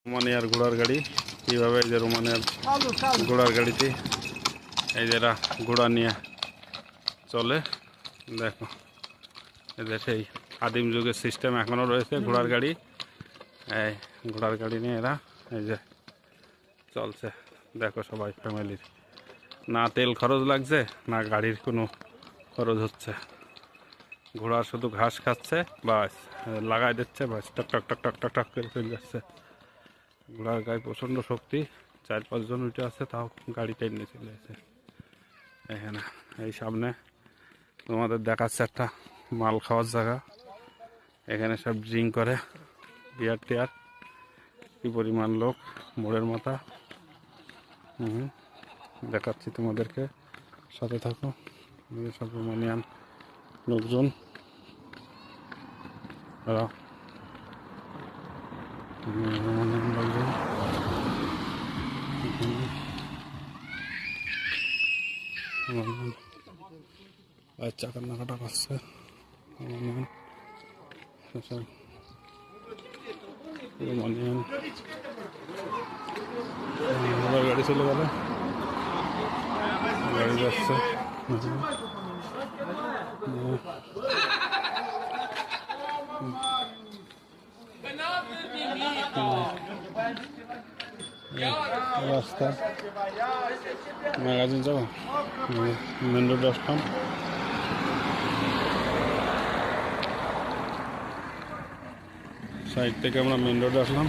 রোমানিয়ার ঘোড়ার গাড়ি কীভাবে, এই যে রোমানিয়ার ঘোড়ার গাড়িতে এই যে এরা ঘোড়া নিয়ে চলে। দেখো এদের সেই আদিম যুগের সিস্টেম এখনও রয়েছে ঘোড়ার গাড়ি। এই ঘোড়ার গাড়ি নিয়ে এরা এই যে চলছে। দেখো সবাই ফ্যামিলির, না তেল খরচ লাগছে না গাড়ির কোনো খরচ হচ্ছে। ঘোড়া শুধু ঘাস খাচ্ছে, বাস লাগাই দিচ্ছে, বাস টক টক টক টক টক টক করে চলে যাচ্ছে। ঘোড়ার গায়ে প্রচণ্ড শক্তি, 4-5 জন উঠে আছে, তাও গাড়ি টেনে চলে আছে। এখানে এই সামনে তোমাদের দেখাচ্ছে একটা মাল খাওয়ার জায়গা। এখানে সব ড্রিঙ্ক করে, বিয়ার টিয়ার। কি পরিমাণ লোক, মোড়ের মাথা। দেখাচ্ছি তোমাদেরকে, সাথে থাকো। সব রোমানিয়ান লোকজন, রোমানিয়ান লোকজন। বাচ্চা কান্নাকাটা করছে। রোমানিয়ান গাড়ি চলে গেল, গাড়ি যাচ্ছে। রাস্তা ম্যাগাজিন যাবো, মেন রোড আসলাম। সাইড থেকে আমরা মেন রোডে আসলাম।